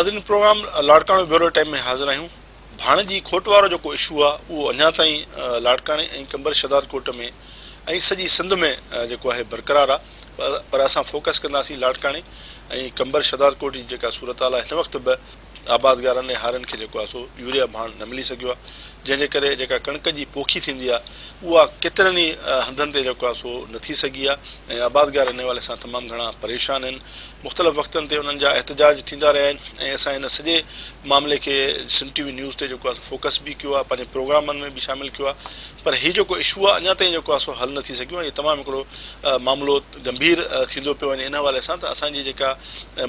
नाज़रीन programme लाड़काणे bureau time में हाज़िर आहियूं। भाण जी खोट वारो जेको इशू आहे उहो अञा ताईं लाड़काणे ऐं कंबर शहदाद कोट में ऐं सॼी सिंध में जेको आहे बरक़रार आहे, पर असां फोकस कंदासीं लाड़काणे ऐं कंबर शहदाद कोट जी जेका सूरत हाल आहे। हिन वक़्तु बि आबादगारनि ऐं हारनि खे जेको आहे सो यूरिया भाण न मिली सघियो आहे, जंहिंजे करे जेका कणिक जी पोखी थींदी आहे उहा केतिरनि ई हंधनि ते जेको आहे सो न थी सघी आहे ऐं आबादगार इन वाले सां तमामु घणा परेशान आहिनि। मुख़्तलिफ़ वक़्तनि ते उन्हनि जा एहतजाज थींदा रहिया आहिनि ऐं असां हिन सॼे मामले खे सिंध टीवी न्यूज़ ते जेको आहे फोकस बि कयो आहे, पंहिंजे प्रोग्रामनि में बि शामिलु कयो आहे, पर हीउ जेको इशू आहे अञा ताईं जेको आहे सो हल न थी सघियो आहे। इहो तमामु हिकिड़ो मामिलो गंभीर थींदो पियो वञे इन हवाले सां त असांजी जेका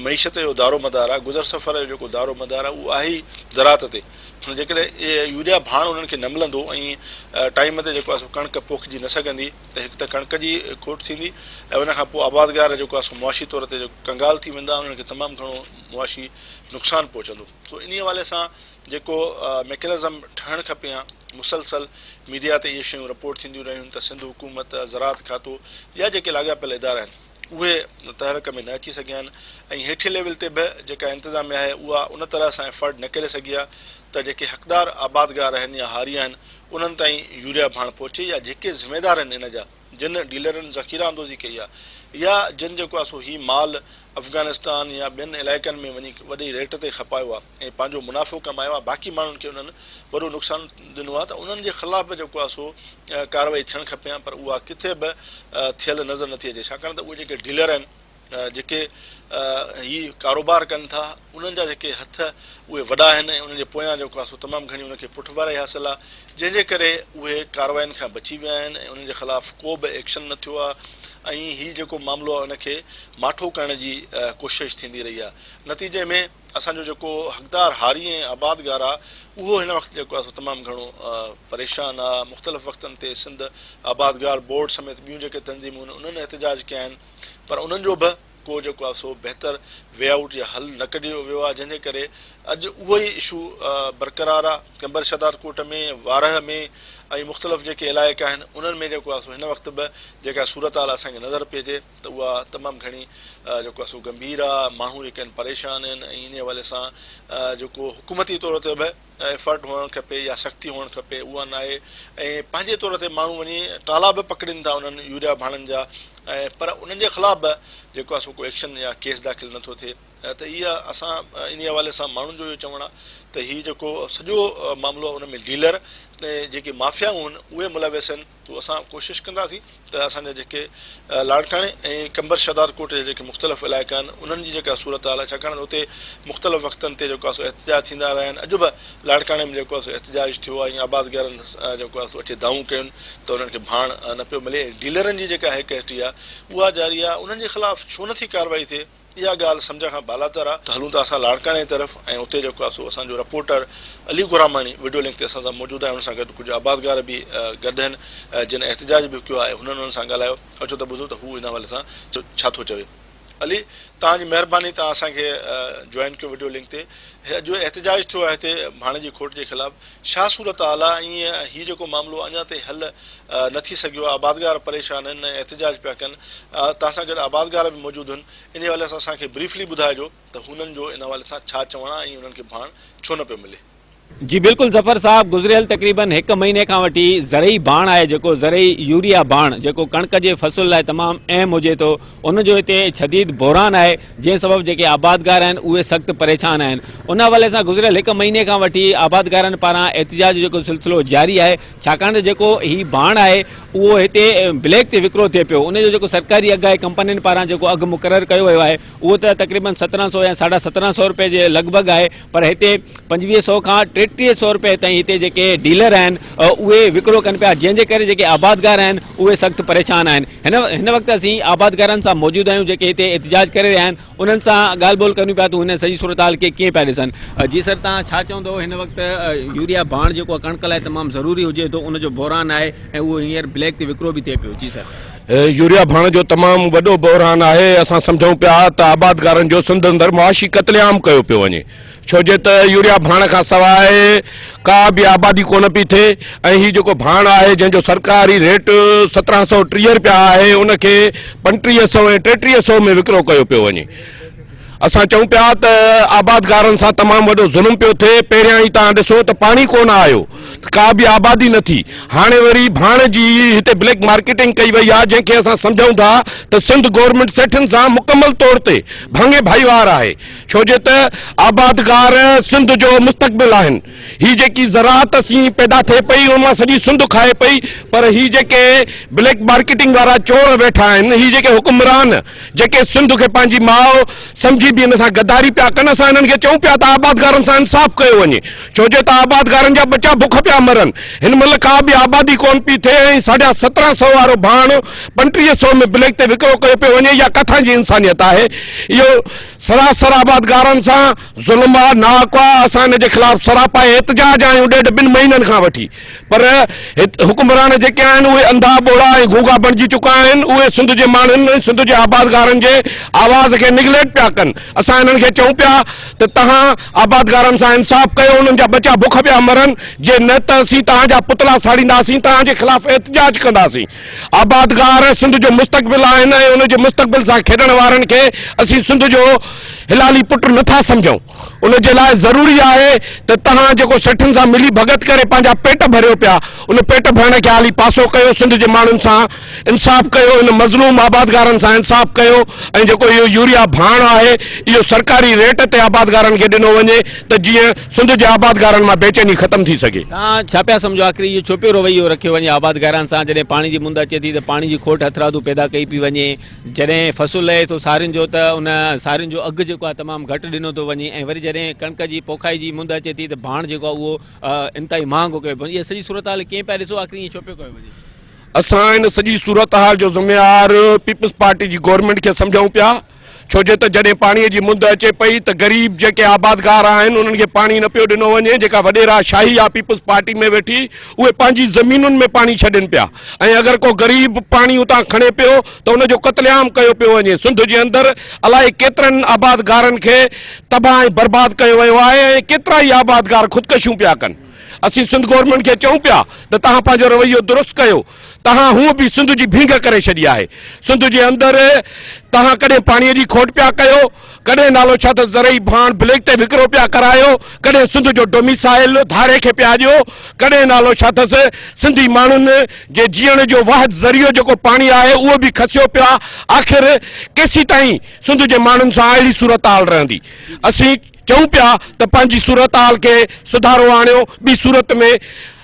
मईशत जो दारो मदार आहे, गुज़र सफ़र जो जेको दारो मदार आहे उहो आहे ई ज़राअत ते। जेकॾहिं यूरिया भाण उन्हनि खे न मिलंदो ऐं टाइम ते जेको आहे सो कणिक पोखिजी न सघंदी त हिकु त कणिक जी खोट थींदी ऐं उनखां पोइ आबादगार जेको आहे सो मुआशी तौर ते कंगाल थी वेंदा, उन्हनि खे तमामु घणो मुआशी नुक़सानु पहुचंदो। सो इन हवाले सां जेको मैकेनिज़म ठहणु खपे हा, मुसलसल मीडिया ते इहे शयूं रिपोर्ट थींदियूं रहियूं त सिंध हुकूमत, ज़राअत खातो या जेके लाॻापियल इदारा आहिनि उहे तहरक में न अची सघिया आहिनि ऐं हेठि लेवल ते बि जेका इंतिज़ामिया आहे उहा उन तरह सां एफर्ट न करे सघी आहे त जेके हक़दार आबादगार आहिनि या हारी आहिनि उन्हनि ताईं यूरिया भाण पहुचे, या जेके ज़िमेदार आहिनि इन जा, जिन डीलरनि ज़ख़ीरा अंदोज़ी कई आहे या जिन जेको आहे सो हीउ माल अफ़गानिस्तान या ॿियनि इलाइक़नि में वञी वॾी रेट ते खपायो आहे ऐं पंहिंजो मुनाफ़ो कमायो आहे, बाक़ी माण्हुनि खे उन्हनि वॾो नुक़सानु ॾिनो आहे, त उन्हनि जे ख़िलाफ़ बि जेको आहे सो कार्रवाई थियणु खपे हा, पर उहा किथे बि थियल नज़र नथी अचे। छाकाणि त उहे जेके डीलर आहिनि जेके हीउ कारोबार कनि था उन्हनि जा जेके हथ उहे वॾा आहिनि ऐं उन्हनि जे पोयां जेको आहे सो तमामु घणी उनखे पुठिवारी हासिलु आहे, जंहिंजे करे उहे कार्रवाइनि खां बची विया आहिनि ऐं उन्हनि जे ख़िलाफ़ को बि एक्शन न थियो आहे ऐं हीउ जेको मामिलो आहे उनखे माठो करण जी कोशिशि थींदी रही आहे। नतीजे में असांजो जेको हक़दार हारी ऐं आबादगार आहे उहो हिन वक़्तु जेको आहे सो तमामु घणो परेशान आहे। मुख़्तलिफ़ वक़्तनि ते सिंध आबादगार बोर्ड समेत ॿियूं जेके तंज़ीमूं आहिनि उन्हनि एहतजाज कया आहिनि, पर उन्हनि जो बि को जेको आहे सो बहितर वे आउट या हल न कढियो वियो आहे, जंहिंजे करे अॼु उहो ई इशू बरक़रार आहे कंबर शहदाद कोट में, वारह में ऐं मुख़्तलिफ़ जेके इलाइक़ा आहिनि उन्हनि में जेको आहे सो हिन वक़्तु बि जेका सूरत हाल असांखे नज़र पई अचे त उहा तमामु घणी जेको आहे सो गंभीर आहे। माण्हू जेके आहिनि परेशान आहिनि ऐं इन हवाले सां जेको हुकूमती तौर ते बि एफर्ट हुअणु खपे या सख़्ती हुअणु खपे उहा न आहे ऐं पंहिंजे तौर ते माण्हू वञी टाला बि पकड़नि था उन्हनि यूरिया भाणनि जा, ऐं पर उन्हनि जे ख़िलाफ़ बि जेको आहे सो को एक्शन या केस दाख़िल नथो थिए। त इहा असां इन हवाले सां माण्हुनि जो इहो चवणु आहे त हीउ जेको सॼो मामिलो आहे उन में डीलर ऐं जेके माफ़ियाऊं आहिनि उहे मुलविस आहिनि। तो असां कोशिशि कंदासीं त असांजा जेके लाड़काणे ऐं कंबर शहदाद कोट जे जेके मुख़्तलिफ़ इलाइक़ा आहिनि उन्हनि जी जेका सूरत हाल आहे, छाकाणि त उते मुख़्तलिफ़ वक़्तनि ते जेको आहे सो एहतजाज थींदा रहिया आहिनि। अॼु बि लाड़काणे में जेको आहे सो एहतजाज थियो आहे ऐं आबादगारनि जेको आहे सो अचे दाऊं कयुनि त उन्हनि खे भाण न पियो मिले। डीलरनि जी जेका हैकैती आहे उहा जारी आहे, उन्हनि जे ख़िलाफ़ छो नथी कार्रवाई थिए, इहा ॻाल्हि सम्झ खां बालातर आहे। त हलूं था असां लाड़काणे तरफ़ ऐं उते जेको आहे सो असांजो रिपोर्टर अली गुरामानी वीडियो लिंक ते असां सां मौजूदु आहे, हुन सां गॾु कुझु आबादगार बि गॾु आहिनि जिन एहतजाज बि कयो आहे, हुननि हुननि सां ॻाल्हायो। अचो त ॿुधो त हू हिन हवाले सां छा थो चवे। अली, तव्हांजी महिरबानी, तव्हां असांखे जॉइन कयो वीडियो लिंक ते। जो एहतजाज थियो आहे हिते भाण जी खोट जे ख़िलाफ़, छा सूरत हाल आहे? ईअं हीउ जेको मामिलो अञा ताईं हल न थी सघियो आहे, आबादगार परेशान आहिनि ऐं एहतजाज पिया कनि, तव्हां सां गॾु आबादगार बि मौजूदु आहिनि, इन हवाले सां असांखे ब्रीफली ॿुधाइजो त हुननि जो इन हवाले सां छा चवणु आहे ऐं उन्हनि खे भाण छो न पियो मिले। जी बिल्कुल ज़फ़र साहब, गुज़रियल तकरीबन एक महीने का वठी ज़रई भाण है जो ज़रई यूरिया भाण जो कणक के फसल लाइ तमाम अहम हुए तो उनजो इतने शदीद बहरान है, जै सबब जो आबादगार हैं उहे सख्त परेशान हैं। उन हवाले से गुज़रियल एक महीने का वठी आबादगारन पारा एहतजाज जो सिलसिलो जारी है, छाकाणि जो ही भाण है वो इतने ब्लैक ते विक्रो थे पियो। उन जो सरकारी अघ है, कंपनी पारा जो अघ मुक़रर किया हुआ है वो तो तकरीबन 1700 या 1750 रुपए के लगभग है, पर इतने 2500 का 3300 रुपए ताईं हिते जेके डीलर आहिनि उहे विकिरो कनि पिया, जंहिंजे करे जेके आबादगार आहिनि उहे सख़्तु परेशान आहिनि। हिन वक़्तु असीं आबादगारनि सां मौजूदु आहियूं जेके हिते एहतजाज करे रहिया आहिनि, उन्हनि सां ॻाल्हि ॿोल करियूं पिया त हुन सॼी सूरत हाल खे कीअं पिया ॾिसनि। जी सर, तव्हां छा चवंदो हिन वक़्तु यूरिया भाण जेको कणक लाइ तमामु ज़रूरी हुजे थो उनजो बहरान आहे ऐं उहो हींअर ब्लैक ते विकिरो बि थिए पियो? जी सर, यूरिया भाण जो तमामु वॾो बहरान आहे। असां सम्झूं पिया त आबादगारनि जो सिंध अंदरि मुआशी क़त्लेआम कयो पियो वञे, छोजे त यूरिया भाण खां सवाइ का बि आबादी कोन पई थिए ऐं हीउ जेको भाण आहे जंहिंजो सरकारी रेट 1730 रुपया आहे उनखे 3500 ऐं 3300 में विकिरो कयो पियो वञे। असां चऊं पिया त आबादगारनि सां तमामु वॾो ज़ुल्म पियो थिए। पहिरियां ई तव्हां ॾिसो त पाणी कोन आयो, का बि आबादी न थी। हाणे वरी भाण जी हिते ब्लैक मार्केटिंग कई वई आहे, जंहिंखे असां सम्झूं था त सिंध गवर्नमेंट सेठनि सां मुकमल तौर ते भाङे भाईवार आहे, छो जे त आबादगार सिंध जो मुस्तक़बिल आहिनि। ही जेकी ज़राअत असीं पैदा थिए पई उन मां सॼी सिंध खाए पई, पर ही जेके ब्लैक मार्केटिंग वारा चोर वेठा आहिनि, ही जेके हुकुमरान जेके सिंध खे पंहिंजी माउ सम्झी बि हिन सां गद्दारी पिया कनि, असां हिननि खे चऊं पिया त आबादगारनि सां इंसाफ़ कयो वञे, छो जे त आबादगारनि जा बचा बुख पिया मरनि। हिन महिल का बि आबादी कोन पई थिए ऐं 1750 वारो भाण 3500 में ब्लैक ते विकिरो कयो पियो वञे। इहा किथां जी इंसानियत आहे? इहो सरासर आबादगारनि सां ज़ुल्म आहे, नाहक आहे। असां हिन जे ख़िलाफ़ सरापा एहतजाज आहियूं 1.5 महीननि खां वठी, पर हुकुमरान जेके आहिनि उहे अंधा ॿोड़ा ऐं गूंगा बणिजी चुका आहिनि। उहे सिंध जे माण्हुनि सिंध जे आबादगारनि जे आवाज़ खे निगलेक्ट पिया कनि। असां हिननि खे चऊं पिया त तव्हां आबादगारनि सां इंसाफ़ कयो, उन्हनि जा बचा बुख पिया मरनि, जे न त असीं तव्हांजा पुतला साड़ींदासीं, तव्हांजे ख़िलाफ़ एहतजाज कंदासीं। आबादगार सिंध जो मुस्तक़बिल आहिनि ऐं उन जे मुस्तक़बिल सां खेॾण वारनि खे असीं सिंध जो हिलाली पुट नथा सम्झूं। उन जे लाइ ज़रूरी आहे त तव्हां जेको सेठनि सां मिली भगत करे पंहिंजा पेट भरियो पिया, उन पेट भरण खे हाली पासो कयो, सिंध जे माण्हुनि सां इंसाफ़ कयो, इन मज़लूम आबादगारनि सां इंसाफ़ कयो। ऐं जेको इहो यूरिया भाण आहे इहो सरकारी रेट ते आबादगारनि खे ॾिनो वञे त जीअं सिंध जे आबादगारनि मां बेचैनी ख़तम थी सघे। तव्हां छा पिया सम्झो आख़िरी इहो छो पियो रवैयो रखियो वञे आबादगारनि सां? जॾहिं पाणी जी मुंद अचे थी त पाणी जी खोट हथरादू पैदा कई पई वञे, जॾहिं फ़सुलु लहे थो सारियुनि जो त उन सारियुनि जो अघु जेको आहे तमामु घटि ॾिनो थो वञे, ऐं वरी जॾहिं कणिक जी पोखाई जी मुंद अचे थी त भाण जेको आहे उहो इंतिहाई महांगो कयो पियो। इहा सॼी सूरत हाल कीअं पिया ॾिसो? आख़िरी ईअं छो पियो कयो वञे? असां हिन सॼी सूरत हाल जो ज़िम्मेवार पीपल्स पार्टी जी गवर्नमेंट खे सम्झूं पिया, छो जे त जॾहिं पाणीअ जी मुंद अचे पई त ग़रीब जेके आबादगार आहिनि उन्हनि खे पाणी न पियो ॾिनो वञे। जेका वॾेरा शाही आहे पीपल्स पार्टी में वेठी, उहे पंहिंजी ज़मीनुनि में पाणी छॾनि पिया, ऐं अगरि को ग़रीब पाणी उतां खणे पियो त उनजो क़त्लेआम कयो पियो वञे। सिंध जे अंदरि अलाए केतिरनि आबादगारनि खे तबाह ऐं बर्बाद कयो वियो आहे ऐं केतिरा ई आबादगार ख़ुदकशियूं पिया कनि। असीं सिंध गवर्नमेंट खे चऊं पिया त तव्हां पंहिंजो रवैयो दुरुस्त कयो। तव्हां हूअं बि सिंध जी भींग करे छॾी आहे। सिंध जे अंदरि तव्हां कॾहिं पाणीअ जी खोट पिया कयो, कॾहिं नालो छा त ज़रई भाण ब्लैक ते विकिरो पिया करायो, कॾहिं सिंध जो डोमिसाइल धारे खे पिया ॾियो, कॾहिं नालो छा अथसि सिंधी माण्हुनि जे जीअण जो वाहिद ज़रियो जेको पाणी आहे उहो बि खसियो पिया। आख़िर केसीं ताईं सिंध जे माण्हुनि सां अहिड़ी सूरत हाल रहंदी? असीं चऊं पिया त पंहिंजी सूरत हाल खे सुधारो आणियो, ॿी सूरत में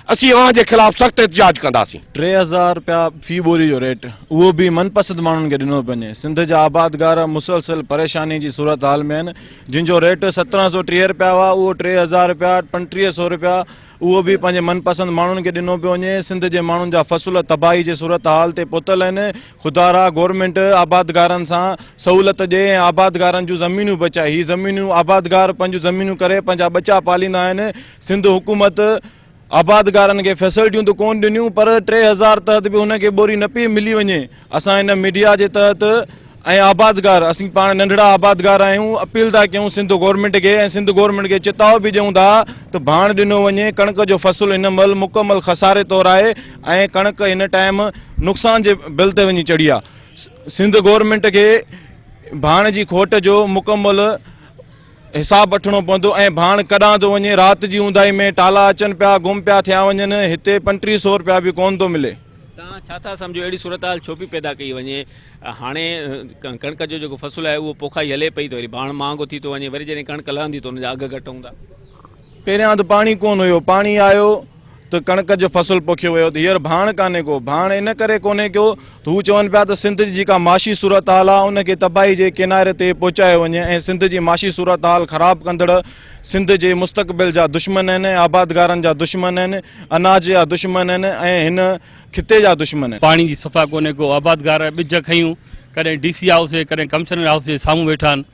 असीं अव्हां जे ख़िलाफ़ सख़्तु एहतजाज कंदासीं। 3000 रुपया फी बोरी जो रेट, उहो बि मनपसंद माण्हुनि खे ॾिनो वञे। सिंध जा आबादगार मुसलसल परेशानी जी सूरत हाल में आहिनि, जिन जो रेट 1730 रुपया हुआ उहो 3000 रुपया 3500 रुपया उहो बि पंहिंजे मनपसंद माण्हुनि खे ॾिनो पियो वञे। सिंध जे माण्हुनि जा फ़सुल तबाही जे सूरत हाल ते पहुतल आहिनि। ख़ुदारा गवर्नमेंट आबादगारनि सां सहूलियत ॾिए ऐं आबादगारनि जूं ज़मीनूं बचाए। ही ज़मीनूं आबादगार पंहिंजूं ज़मीनूं करे पंहिंजा बचा पालींदा आहिनि। सिंध हुकूमत आबादगारनि खे फैसिलिटियूं त कोन ॾिनियूं, पर 3000 तहत बि हुनखे बोरी न पई मिली वञे। असां हिन मीडिया जे तहत ऐं आबादगार असीं पाण नंढड़ा आबादगार आहियूं, अपील था कयूं सिंध गवर्नमेंट खे, ऐं सिंध गवर्नमेंट खे चिताव बि ॾियूं था त भाण ॾिनो वञे। कणिक जो फ़सुलु हिन महिल मुकमल खसारे तौरु आहे ऐं कणिक हिन टाइम नुक़सान जे बिल ते वञी चढ़ी आहे। सिंध गवर्नमेंट खे भाण जी खोट जो मुकमल हिसाब वठणो पवंदो ऐं भाण कॾां थो वञे। राति जी ऊंदाही में टाला अचनि पिया, गुम पिया थिया वञनि, हिते 3500 रुपया बि कोन थो मिले। तव्हां छा था सम्झो अहिड़ी सूरत हाल छो पई पैदा कई वञे? हाणे कणिक जो जेको फ़सुलु आहे उहो पोखाई हले पई त वरी भाण महांगो थी थो वञे, वरी जॾहिं कणिक लहंदी त हुनजा अघु घटि हूंदा। पहिरियां त पाणी कोन हुयो, पाणी आयो त कणिक जो फ़सुलु पोखियो वियो, त हींअर भाण कान्हे को। भाण इन करे कोन्हे को त हू चवनि पिया त सिंध जी जेका माशी सूरत हाल आहे उनखे तबाही जे किनारे ते पहुचायो वञे, ऐं सिंध जी माशी सूरत हाल ख़राबु कंदड़ सिंध जे मुस्तक़बिल जा दुश्मन आहिनि, आबादगारनि जा दुश्मन आहिनि, अनाज जा दुश्मन आहिनि ऐं हिन खिते जा दुश्मन आहिनि। पाणी जी सफ़ा कोन्हे को, आबादगार ॿिज खयूं, कॾहिं DC हाउस कॾहिं कमिशनर हाउस जे साम्हूं वेठा आहिनि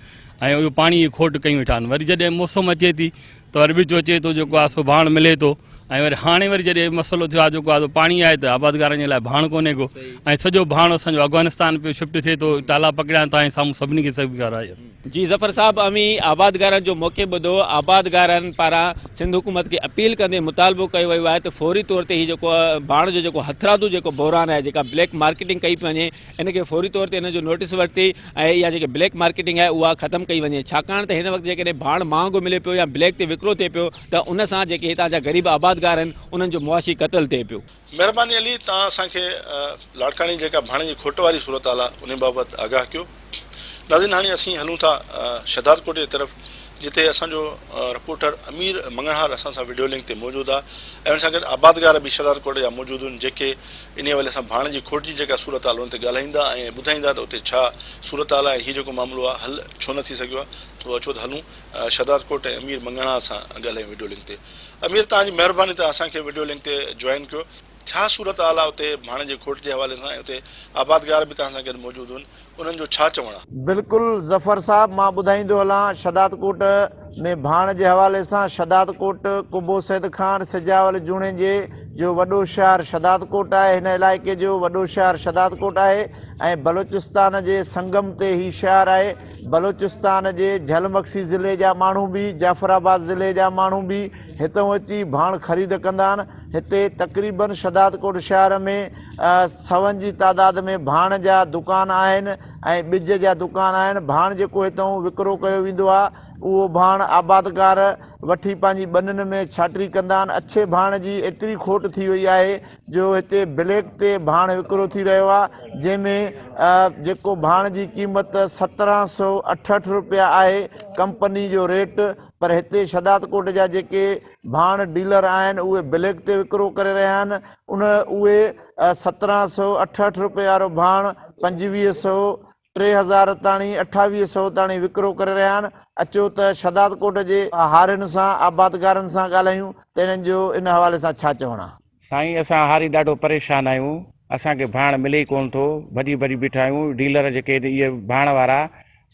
ऐं इहो पाणी जी खोट कयूं वेठा आहिनि। वरी जॾहिं मौसम अचे थी त वरी ॿिज अचे थो जेको आहे सो भाण मिले थो ऐं वरी हाणे वरी जॾहिं मसइलो थियो आहे जेको आहे पाणी आहे त आबादगारनि जे लाइ भाण कोन्हे को ऐं सॼो भाण असांजो अफ़गानिस्तान पियो शिफ्ट थिए थो ताला पकड़िया था ऐं साम्हूं सभिनी खे सभु कराए जी ज़फ़र साहब अमी आबादगारनि जो मौक़े ॿुधो आबादगारनि पारां सिंध हुकूमत खे अपील कंदे मुतालबो कयो वियो आहे त फौरी तौर ते ही जेको भाण जो जेको हथरादू जेको बहिरान आहे जेका ब्लैक मार्केटिंग कई पई वञे इनखे फौरी तौर ते इन जो नोटिस वरिती ऐं इहा जेकी ब्लैक मार्केटिंग आहे उहा ख़तमु कई वञे छाकाणि त हिन वक़्तु जेकॾहिं भाण महांगो मिले पियो या ब्लैक ते विकिरो थिए पियो त उन सां जेके हितां जा ग़रीब आबादगार आहिनि उन्हनि जो मुआशी क़तल थिए पियो। महिरबानी अली तव्हां असांखे लाड़काणी जेका भाणे जी खोट वारी सूरत हाल आहे उन बाबति आगाह कयो। नाज़रीन हाणे असीं हलूं था शहदाद कोट जी तरफ़ जिते असांजो रिपोर्टर अमीर मंगणहार असां सां वीडियो लिंक ते मौजूदु आहे ऐं हुन सां गॾु आबादगार बि शहदाद कोट जा मौजूदु आहिनि जेके इन हवाले सां भाण जी खोट जी जेका सूरत हाल हुन ते ॻाल्हाईंदा ऐं ॿुधाईंदा त उते छा सूरत हाल आहे हीउ जेको मामिलो आहे हल छो न थी सघियो आहे। तो अचो त हलूं शहदाद कोट ऐं अमीर मंगणहार सां ॻाल्हायूं वीडियो लिंक ते। अमीर तव्हांजी महिरबानी त असांखे वीडियो लिंक ते जॉइन कयो। छा सूरत हाल आहे उते भाण जे खोट जे हवाले सां ऐं उते आबादगार बि तव्हां सां गॾु मौजूदु आहिनि उन्हनि जो छा चवणु आहे? बिल्कुलु ज़फ़र साहब मां ॿुधाईंदो हलां शहदाद कोट में भाण जे हवाले सां शहदाद कोट कुबो सैद खान सिजावल जूणे जे जो वॾो शहर शहदाद कोट आहे। हिन इलाइक़े जो वॾो शहर शहदाद कोट आहे ऐं बलोचिस्तान जे संगम ते ही शहर आहे। बलोचिस्तान जे झलमक्सी ज़िले जा माण्हू बि जाफ़राबाद ज़िले जा माण्हू बि हितां अची भाण ख़रीद कंदा आहिनि। हिते तक़रीबन शहदाद कोट शहर में सवनि जी तादाद में भाण जा दुकान आहिनि ऐं ॿिज जा दुकान आहिनि। भाण जेको हितां विकिरो कयो वेंदो आहे उहो भाण आबादगार वठी पंहिंजी ॿनियुनि में छाटरी कंदा आहिनि। अच्छे भाण जी एतिरी खोट थी वई आहे जो हिते ब्लैक ते भाण विकिरो थी रहियो आहे जंहिंमें जेको भाण जी क़ीमत 1768 रुपया आहे कंपनी जो रेट। पर हिते शहदाद कोट जा जेके भाण डीलर आहिनि उहे ब्लैक ते विकिरो करे रहिया आहिनि। उहे 1768 रुपए वारो भाण 2500 3000 ताणी 2800 ताणी विकिरो करे रहिया आहिनि। अचो त शहदाद कोट जे हारियुनि सां आबादगारनि सां ॻाल्हायूं त इन्हनि जो इन हवाले सां छा चवणु आहे। साईं असां हारी ॾाढो परेशान आहियूं। असांखे भाण मिले ई कोन थो। भॼी भॼी बीठा आहियूं। डीलर जेके इहे भाण वारा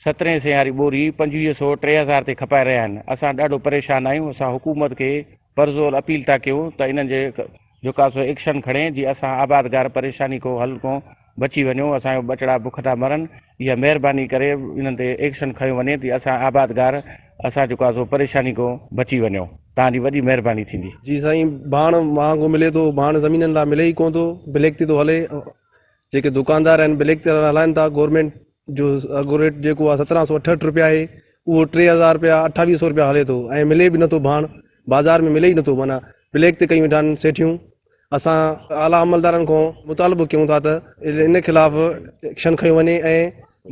1700 वारी ॿोरी 2500 3000 ते खपाए रहिया आहिनि। असां ॾाढो परेशान आहियूं। असां हुकूमत खे परज़ोर अपील था कयूं त इन्हनि जे जेका सो एक्शन खणे जीअं असां आबादगार परेशानी को हल को बची वञूं। असांजो ॿचिड़ा बुख था मरनि। इहा महिरबानी करे इन्हनि ते एक्शन खयो वञे तीअं असां आबादगार असां जेको आहे सो परेशानी को बची वञूं। तव्हांजी वॾी महिरबानी थींदी। जी साईं भाण महांगो मिले थो। भाण ज़मीननि लाइ मिले ई कोन थो। ब्लैक ते थो हले। जेके दुकानदार आहिनि ब्लैक ते हलाइनि था। गवर्नमेंट जो अघु रेट जेको आहे 1768 रुपया आहे उहो 3000 रुपया 2800 रुपया हले थो ऐं मिले बि नथो। भाण बाज़ार में मिले ई नथो। माना ब्लैक ते कयूं वेठा आहिनि सेठियूं। असां आला अमलदारनि खां मुतालबो कयूं था त इन ख़िलाफ़ एक्शन खयो वञे ऐं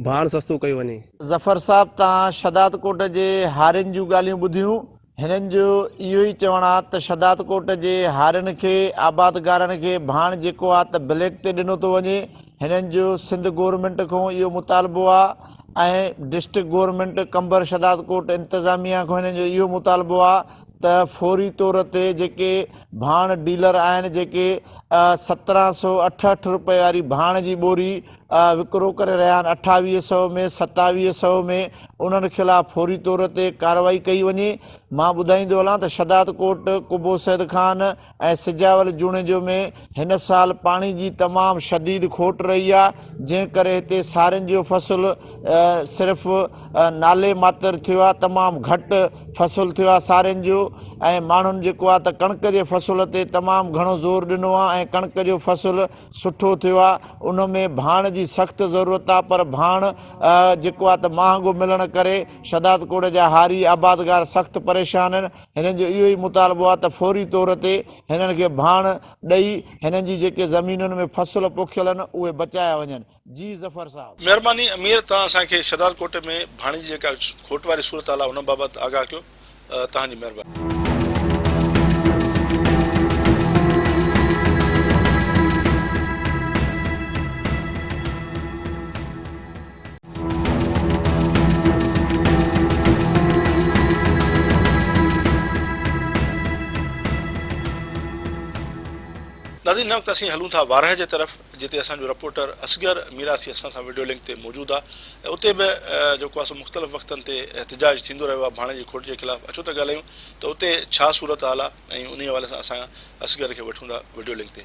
भाण सस्तो कयो वञे। ज़फ़र साहब तव्हां शहदाद कोट जे हारियुनि जूं ॻाल्हियूं ॿुधियूं। हिननि जो इहो ई चवणु आहे त शहदाद कोट जे हारियुनि खे आबादगारनि खे भाण जेको आहे त ब्लैक ते ॾिनो थो वञे। हिननि जो सिंध गवर्नमेंट खां इहो मुतालबो आहे ऐं डिस्ट्रिक्ट गवर्नमेंट कंबर शहदाद कोट इंतिज़ामिया खां हिननि जो इहो मुतालबो आहे त फौरी तौर ते जेके भाण डीलर आहिनि जेके 1768 रुपए वारी भाण जी ॿोरी विकिरो करे रहिया आहिनि 2800 में 2700 में उन्हनि ख़िलाफ़ फौरी तौर ते कार्रवाई कई वञे। मां ॿुधाईंदो हलां त शहदाद कोट कुबो सैद खान ऐं सिजावल जूणे में हिन साल पाणी जी तमामु शदीद खोट रही आहे जंहिं करे हिते सारियुनि जो फ़सुलु सिर्फ़ु नाले मात्र थियो आहे। तमामु घटि फ़सुलु थियो आहे सारियुनि जो ऐं माण्हुनि जेको आहे त कणिक जे फ़सुल ते तमामु घणो ज़ोर ॾिनो आहे ऐं कणिक जो फ़सुलु सुठो थियो आहे। उन में भाण जी सख़्तु ज़रूरत आहे पर भाण जेको आहे त महांगो मिलण करे शहदाद कोट जा हारी आबादगार सख़्तु परेशान आहिनि। हिननि जो इहो ई मुतालबो आहे त फौरी तौर ते हिननि खे भाण ॾेई हिननि जी जेके ज़मीनुनि में फ़सुल पोखियल आहिनि उहे बचाया वञनि। जी ज़फ़र साहब महिरबानी अमीर तव्हां असांखे शहदाद कोट में भाण जी जेका खोट वारी सूरत हाल आहे उन बाबति आगाह कयो। तव्हांजी महिरबानी। नाज़रीन हिन वक़्तु असीं हलूं था वारह जे तरफ़ जिते असांजो रिपोर्टर असगर मीरासी असां सां वीडियो लिंक ते मौजूदु आहे। उते बि जेको आहे मुख़्तलिफ़ वक़्तनि ते एहतिजाज थींदो रहियो आहे भाणे जी खोट जे ख़िलाफ़ु। अचो त ॻाल्हायूं त उते छा सूरत हाल आहे ऐं उन हवाले सां असां असगर खे वठूं था वीडियो लिंक ते।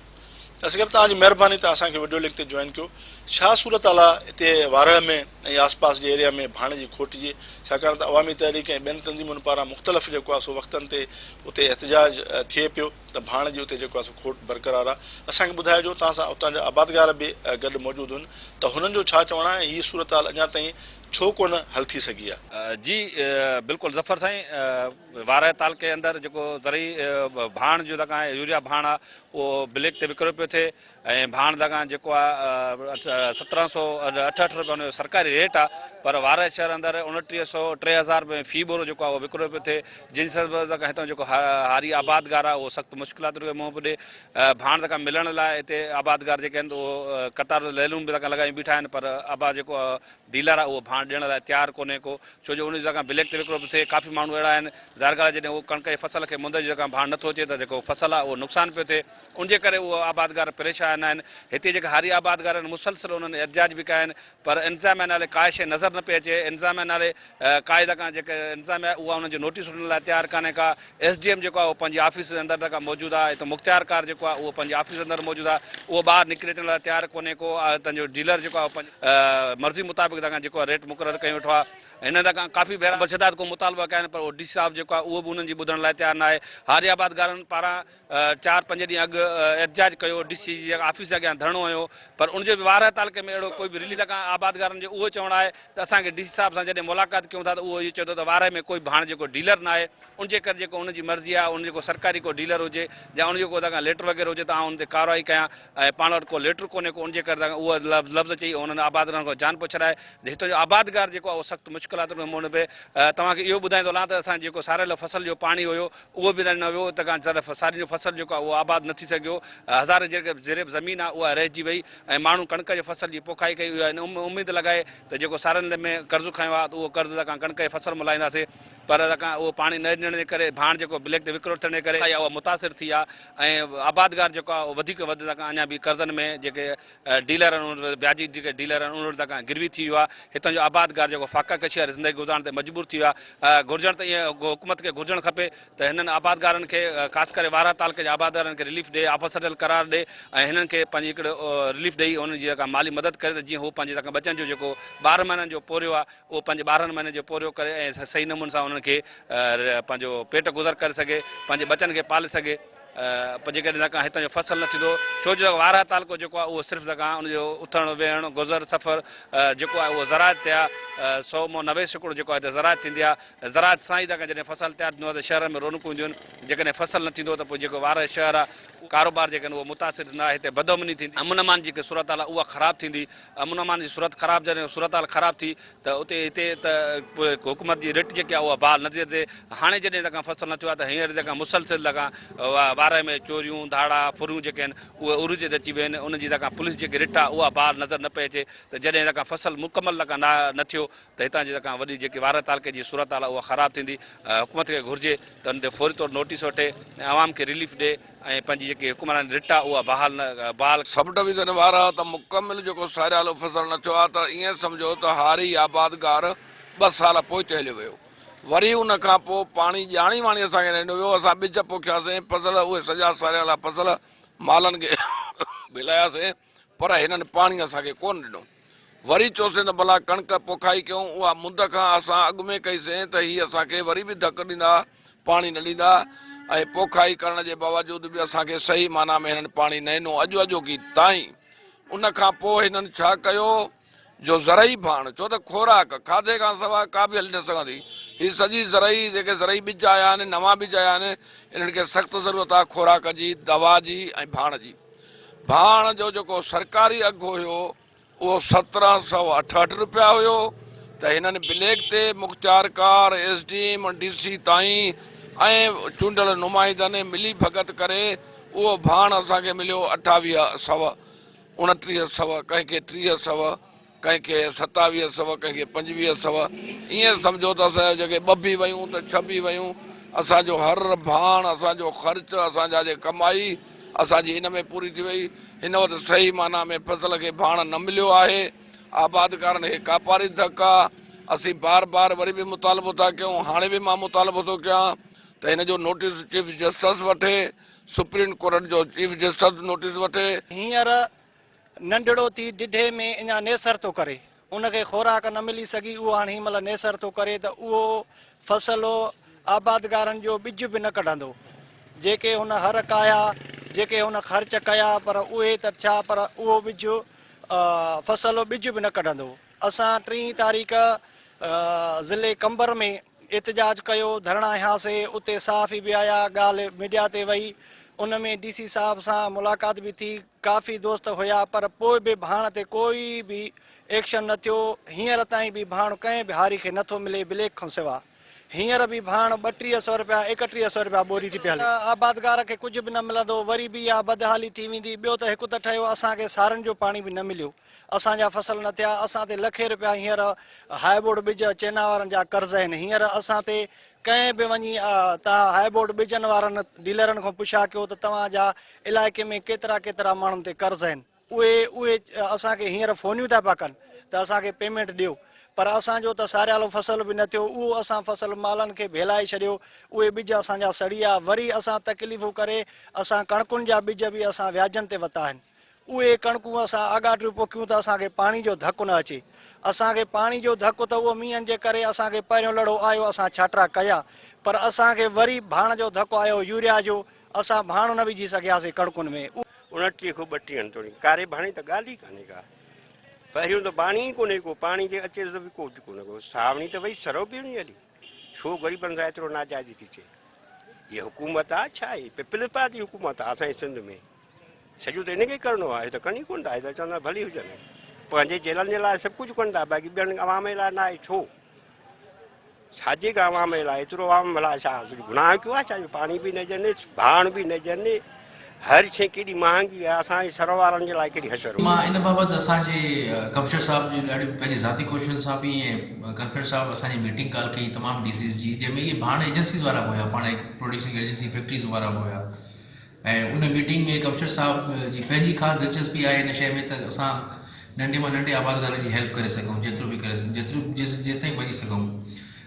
असगर तव्हांजी महिरबानी त असांखे वीडियो लिंक ते जॉइन कयो। छा सूरत हाल आहे हिते वारह में ऐं आसपास जे एरिया में भाणे जी खोट जी, छाकाणि त अवामी तहरीक ऐं ॿियनि तंज़ीमुनि पारां मुख़्तलिफ़ जेको आहे सो वक़्तनि ते उते एहतिजाज थिए पियो त भाणे जी उते जेको आहे सो खोट बरक़रार आहे। असांखे ॿुधाइजो, तव्हां सां उतां जा आबादगार बि गॾु मौजूदु आहिनि, त हुननि जो छा चवणु आहे, हीअ सूरत हाल अञा ताईं छो कोन हल थी सघी आहे। जी बिल्कुलु ज़फ़र साईं, वारह ताल के अंदरि जेको ज़रई भाण जो जेका यूरिया भाण आहे उहो ब्लैक ते विकिरो पियो थिए ऐं भाण जेका जेको आहे 1768 रुपया हुनजो सरकारी रेट आहे, पर वारह शहर अंदरि 2900 3000 रुपये फ़ी बोरो जेको आहे उहो विकिरो पियो थिए, जिन सबबि जेका हितां जेको हारी आबादगार आहे उहो सख़्तु मुश्किलात खे मुंहुं पियो ॾिए। भाण जेका मिलण लाइ हिते आबादगार जेके आहिनि उहो कतार लैलूं बि जेका लॻाई बीठा आहिनि, पर जेको डीलर आहे उहो भाण ॾियण लाइ तयारु कोन्हे को, छो जो उन जॻह ब्लैक ते विकिरो पियो थिए। काफ़ी माण्हू अहिड़ा आहिनि ज़ाहिर ॻाल्हि जॾहिं उहो कणिक जी फसल खे मुंद जी जॻह भाण नथो अचे त जेको फसल आहे उहो नुक़सानु पियो थिए, उनजे करे उहो आबादगार परेशान आहिनि। हिते जेके हारी आबादगार आहिनि मुसलसिल उन्हनि एहतिजाज बि कया आहिनि, पर इंतिज़ाम नाले काई शइ नज़र न पई अचे। इंतिज़ाम नाले काई जेका जेके इंतिज़ाम आहे उहा उन्हनि जो नोटिस वठण लाइ तयारु कान्हे का। SDM जेको आहे उहो पंहिंजी ऑफिस जे अंदरि जेका मौजूदु आहे, हिते मुख़्तियारकार जेको आहे उहो पंहिंजी ऑफिस जे अंदरि मौजूदु आहे, उहो ॿाहिरि निकिरी अचण लाइ तयारु कोन्हे को। तंहिंजो डीलर जेको आहे पंहिंजी मर्ज़ी मुताबिक़ जेका जेको आहे रेट मुक़ररु कई वेठो आहे। हिन जेका काफ़ी भेरा बशदात को मुतालबा कया आहिनि, पर उहो DC साहिब जेको आहे उहो बि उन्हनि जी ॿुधण लाइ तयारु न आहे। हारी आबादगारनि पारां 4-5 ॾींहं अॻु एहतिजाज कयो, DC जी ऑफिस जे अॻियां धरणो हुयो, पर उनजे बि वारह तालुके में अहिड़ो कोई बि रिलीज़ जेका आबादगारनि जो उहो चवणु आहे त असांखे DC साहिब सां जॾहिं मुलाक़ात कयूं था त उहो इहो चए थो त वारह में कोई भाण जेको डीलर न आहे, उनजे करे जेको उनजी मर्ज़ी आहे, उन जेको सरकारी को डीलर हुजे या उन जेको जेका लेटर वग़ैरह हुजे त आउं उन ते कार्रवाई कयां, ऐं पाण वटि को लेटर कोन्हे को, उनजे करे उहा लफ़्ज़ चई उन्हनि आबादगारनि खां जान पुछराए हितां जो आबादगार जेको आहे उहो सख़्तु मुश्किलात में मुंहुं पए। तव्हांखे इहो ॿुधाईंदो हलां त असां जेको सारियल फसल जो पाणी हुयो उहो बि न वियो, त सारी जो फसल जेको आहे उहो आबाद न थी सघियो। हज़ार जेके ज़ेरे ज़मीन आहे उहा रहिजी वई ऐं माण्हू कणिक जी फसल जी पोखाई कई हुई, उमेदु लॻाए त जेको सारियल में कर्ज़ु खयो आहे त उहो कर्ज़ु जेका कणिक जी फसल मल्हाईंदासीं, पर जेका उहो पाणी न ॾियण जे करे भाण जेको ब्लैक ते विकिरो थियण जे करे उहा मुतासिर थी आहे ऐं आबादगार जेको आहे उहो वधीक वधि जेका अञा बि कर्ज़नि में जेके डीलर आहिनि ब्याजी जेके डीलर आहिनि उन्हनि जेका गिरवी थी वियो आहे। हितां जो आबादगार जेको फाका कशी वारी ज़िंदगी गुज़ारण ते मजबूर थी वियो आहे। घुरिजण त ईअं हुकूमत खे घुरिजणु खपे त हिननि आबादगारनि खे ख़ासि करे वारह तालुके जे आबादगारनि खे रिलीफ ॾिए, आफ़सरल करार ॾिए ऐं हिननि खे पंहिंजी हिकिड़ो रिलीफ ॾेई हुननि जी जेका माली मदद करे त जीअं हू पंहिंजे जेका बचनि जो जेको 12 महीननि जो पोरियो आहे उहो पंहिंजे 12 महीने जो पोरियो करे ऐं सही नमूने सां उन्हनि खे पंहिंजो पेट गुज़र करे सघे, पंहिंजे बचनि खे पाले सघे। जेकॾहिं जेका हितां जो फसल न थींदो, छो जो वारह तालुको जेको आहे उहो सिर्फ़ु जेका उनजो उथणु वेहणु गुज़र सफ़र जेको आहे उहो ज़राअत ते आहे। 100 मां 90% जेको आहे हिते ज़राअत थींदी आहे। ज़राअत सां ई जेका जॾहिं फसल तयारु थींदो आहे त शहर में रौनकूं ईंदियूं आहिनि, जेकॾहिं फसल न थींदो त पोइ जेको वारह शहर आहे कारोबार जेके आहिनि उहो मुतासिर थींदा, हिते बदअमनी थींदी, अमन अमान जेके सूरत हाल आहे उहा ख़राबु थींदी। अमन अमान जी सूरत ख़राबु जॾहिं सूरत हाल ख़राबु थी त उते हिते त हुकूमत जी रिट जेकी आहे उहा बहाल नथी थिए। हाणे जॾहिं जेका फसल न थियो आहे त हींअर जेका मुसलसिल जेका वारह में चोरियूं धाड़ा फुरियूं जेके आहिनि उहे उरूज ते अची विया आहिनि। उनजी जेका पुलिस जेकी रिट आहे उहा बहाल नज़र न पई अचे, त जॾहिं जेका फसल मुकमल जेका न थियो त हितां जी जेका वॾी जेकी वारह तालुके जी सूरत हाल आहे उहा ख़राबु थींदी। हुकूमत खे घुरिजे त उन ते फौरी तौरु नोटिस वठे ऐं आवाम खे रिलीफ ॾिए ऐं पंहिंजी जेकी हुकूमरानी रिट आहे उहा बहाल सब डिवीज़न वारा त मुकमिल जेको सारियालो फसल न थियो आहे त ईअं सम्झो त हारी आबादगार 2 साल पोइ ते हलियो वियो। वरी उन खां पोइ पाणी ॼाणी वाणी असांखे ॾिनो वियो, असां ॿिज पोखियासीं, फसल उहे सॼा सारियाला फसल मालनि खे मिलायासीं, पर हिननि पाणी असांखे कोन ॾिनो। वरी चयोसीं त भला कणिक पोखाई कयूं, उहा मुंद खां असां अॻु में कईसीं त हीअ असांखे वरी बि धकु ॾींदा, पाणी न ॾींदा ऐं पोखाई करण जे बावजूद बि असांखे सही माना में हिननि पाणी न ॾिनो अॼु ताईं। उन खां पोइ हिननि छा कयो जो ज़रई भाण, छो त खोराक खाधे खां सवाइ का बि हली न सघंदी। हीअ सॼी ज़रई जेके ज़रई ॿिज आया आहिनि, नवां ॿिज आया आहिनि, इन्हनि खे सख़्तु ज़रूरत आहे खोराक जी, दवा जी ऐं भाण जी। भाण जो जेको सरकारी अघु हुयो उहो 1768 रुपया हुयो, त हिननि ब्लैक ते मुख़्तियारकार SDM DC ताईं ऐं चूंडियल नुमाइंदनि मिली भगत करे उहो भाण असांखे मिलियो 2800, 2900, कंहिंखे 300, कंहिंखे 2700, कंहिंखे 2500। ईअं सम्झो त असांजो जेके 2 बि वयूं त 6 बि वयूं। असांजो हर भाण, असांजो ख़र्चु, असांजा जे कमाई असांजी इन में पूरी थी वई। हिन वक़्तु सही माना में फसल खे भाण न मिलियो आहे। आबादकारनि खे कापारी धक आहे। असीं बार बार वरी बि मुतालबो था कयूं, हाणे बि मां मुतालबो थो कयां त हिन जो नोटिस चीफ जस्टिस वठे, सुप्रीम कोर्ट जो चीफ जस्टिस नोटिस वठे। हींअर नंढड़ो थी ढिढे में अञा नेसर थो करे, उनखे खुराक न मिली सघी, उहो हाणे हिन महिल नेसर थो करे त उहो फसल आबादगारनि जो ॿिज बि न कढंदो। जेके हुन हर कया, जेके हुन ख़र्च कया, पर उहे त छा, पर उहो ॿिज फसल ॿिज बि न कढंदो। असां 3 तारीख़ ज़िले कंबर में एतिजाज कयो, धरणा हयासीं, उते साफ़ ई बि आया, ॻाल्हि मीडिया ते वई, उन में DC साहब सां मुलाक़ात बि थी, काफ़ी दोस्त हुया, पर पोइ बि भाण ते कोई बि एक्शन न थियो। हींअर ताईं बि भाण कंहिं बि हारी खे नथो मिले ब्लैक खां सिवा। हींअर बि भाण 3200 रुपया 3100 रुपया बोरी थी पिया। आबादगार खे कुझु बि न मिलंदो, वरी बि इहा बदहाली थी वेंदी। ॿियो त हिकु त ठहियो असांखे सारनि जो पाणी बि न मिलियो, असांजा फसल न थिया। असां ते लखे रुपया हींअर हाईबोर्ड ॿिज चैना वारनि जा कर्ज़ आहिनि। हींअर असां ते कंहिं बि वञी तव्हां हाईबोर्ड ॿिजनि वारनि डीलरनि खां पुछा कयो त तव्हांजा इलाइक़े में केतिरा केतिरा माण्हुनि ते कर्ज़ आहिनि। उहे असांखे हींअर फ़ोनियूं था पिया कनि त असांखे पेमेंट ॾियो, पर असांजो त सारियालो फसल बि न थियो। उहो असां फसल मालनि खे भेलाए छॾियो, उहे ॿिज असांजा सड़ी विया। वरी असां तकलीफ़ूं करे असां कणकुनि जा ॿिज बि असां व्याजनि ते वरिता आहिनि। उहे कणकूं असां आगाटियूं पोखियूं त असांखे पाणी जो धकु न अचे। असांखे पाणी जो धकु त उहो मींहनि जे करे असांखे पहिरियों लड़ो आयो, असां छाटरा कया, पर असांखे वरी भाण जो धकु आयो यूरिया जो, असां भाण न विझी सघियासीं कणकुनि में। 29 खां 32 थोरी कारे भाणे त ॻाल्हि ई कान्हे का। पहिरियों त पाणी ई कोन्हे को, पाणी जे अचे त बि कुझु कोन्हे को। सावणी त भई सरो बि नहीं हली, छो ग़रीबनि सां एतिरो नाजाइज़ी थी थिए। हीअ हुकूमत आहे छा आहे? पिपल पार्टी हुकूमत आहे असांजे सिंध में। सॼो त हिनखे करिणो आहे, त कनि ई कोन था। त चवंदा भली हुजनि, पंहिंजे जेलनि जे लाइ सभु कुझु कनि था, बाक़ी ॿियनि अवाम जे लाइ न आहे। छो छाजे का अवाम जे लाइ एतिरो अवाम भला छा गुनाह कयो आहे? छा पाणी बि न ॾियनि, भाण बि न ॾियनि, हर शइ केॾी महांगी आहे। असांजे सर वारनि जे लाइ केॾी हशर। मां इन बाबति असांजे कमिश्नर साहब जी ॾाढी पंहिंजी ज़ाती कोशिशुनि सां बि ऐं कमिश्नर साहब असांजी मीटिंग कॉल कई तमामु DCs जी, जंहिंमें इहे भाण एजेंसीज़ वारा हुया, पाण प्रोड्यूसिंग एजेंसी फैक्ट्रीज़ वारा हुया। ऐं उन मीटिंग में कमिश्नर साहब जी पंहिंजी ख़ासि दिलचस्पी आहे इन शइ में त असां नंढे मां नंढे आबादगारनि जी हेल्प करे सघूं, जेतिरो बि करे सघूं, जेतिताईं वञी सघूं।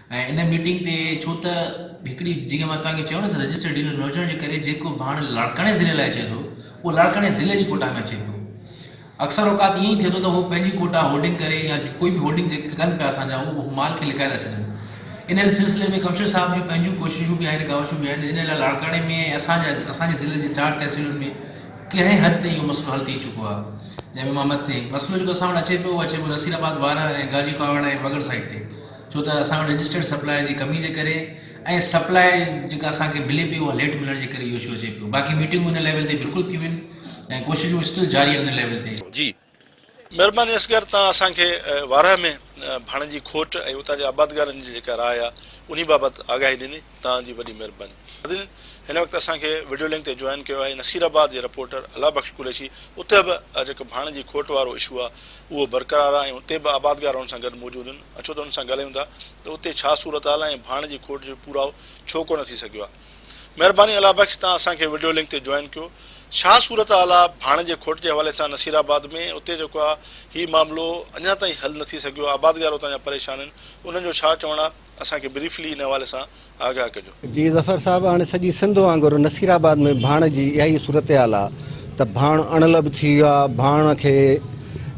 ऐं इन मीटिंग ते छो त हिकिड़ी जीअं मां तव्हांखे चयो न त रजिस्टर्ड डीलर न हुजण जे करे जेको भाण लाड़काणे ज़िले लाइ अचे थो, उहो लाड़काणे ज़िले जी कोटा में अचे पियो। अक्सर औकात ईअं ई थिए थो त उहो पंहिंजी कोटा होर्डिंग करे या कोई बि होर्डिंग जेके कनि पिया असांजा, उहो माल खे लिकाए था छॾनि। इन सिलसिले में कमिश्नर साहब जूं पंहिंजूं कोशिशूं बि आहिनि, कावशूं बि आहिनि। इन लाइ लाड़काणे में असांजे ज़िले जे 4 तहसीलुनि में कंहिं हद ते इहो मसइलो हल थी चुको आहे। जंहिंमें मां मथे मसइलो जेको असां वटि अचे पियो नसीराबाद वारा ऐं गाजी कावड़ ऐं वगड़ साइड ते, छो त असां वटि रजिस्टर्ड सप्लायर जी कमी जे करे ऐं सप्लाई जेका असांखे मिले पई उहा लेट मिलण जे करे इहो इशू अचे पियो। बाक़ी मीटिंगूं हिन लेवल ते बिल्कुलु थियूं आहिनि ऐं कोशिशूं स्टिल जारी आहिनि हिन लेवल ते। जी महिरबानी असगर, तव्हां असांखे वारह में भाण जी खोट ऐं उतां जे आबादगारनि जी जेका राय आहे उन बाबति आगाही ॾिनी, तव्हांजी वॾी महिरबानी। हिन वक़्तु असांखे वीडियो लिंक ते जॉइन कयो आहे नसीराबाद जे रिपोर्टर अला बख्श कुरैशी। उते बि जेको भाण जी खोट वारो इशू आहे उहो बरक़रार आहे ऐं उते बि आबादगार हुन सां गॾु मौजूदु आहिनि। अचो त हुन सां ॻाल्हायूं था त उते छा सूरत हाल आहे ऐं भाण जी खोट जो पूराओ छो कोन थी सघियो आहे। महिरबानी अला बख्श, तव्हां असांखे वीडियो लिंक ते जॉइन कयो। छा सूरत हाल आहे भाण जे खोट जे हवाले सां नसीराबाद में? उते जेको आहे हीउ मामिलो अञा ताईं हल न थी सघियो आहे, आबादगार उतां जा परेशान आहिनि, उन्हनि जो छा चवणु आहे? असांखे ब्रीफली हिन हवाले सां आगाह कजो। जी ज़फ़र साहब, हाणे सॼी सिंध वांगुरु नसीराबाद में भाण जी इहा ई सूरत हाल आहे त भाण अणल बि थी वियो आहे, भाण खे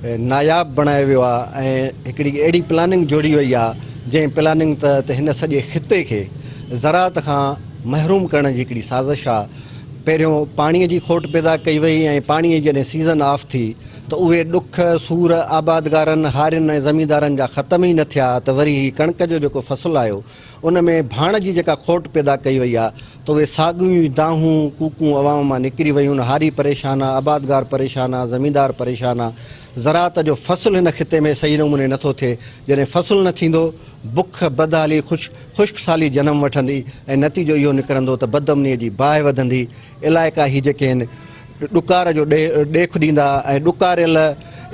नायाब बणायो वियो आहे ऐं हिकिड़ी अहिड़ी प्लानिंग जोड़ी वई आहे जंहिं प्लानिंग तहत हिन सॼे ख़िते खे ज़राअत खां महरूम करण जी हिकिड़ी साज़िश आहे। पहिरियों पाणीअ जी खोट पैदा कई वई ऐं पाणीअ जॾहिं सीज़न ऑफ थी त उहे ॾुख सूर आबादगारनि हारियुनि ऐं ज़मींदारनि जा ख़तम ई न थिया त वरी कणक जो जेको फ़सुलु आयो उन में भाण जी जेका खोट पैदा कई वई आहे त उहे साॻियूं दाहूं कूकूं अवाम मां निकिरी वयूं। हारी परेशान आहे, आबादगार परेशान आहे, ज़मींदार परेशान आहे। ज़राअत जो फ़सुलु हिन ख़िते में सही नमूने नथो थिए। जॾहिं फ़सुलु न थींदो बुख बदहाली ख़ुश्क साली जनम वठंदी ऐं नतीजो इहो निकिरंदो त बदअमनीअ जी बाहि वधंदी। इलाइक़ा ही जेके आहिनि ॾुकार जो ॾेख ॾींदा ऐं ॾुकारियल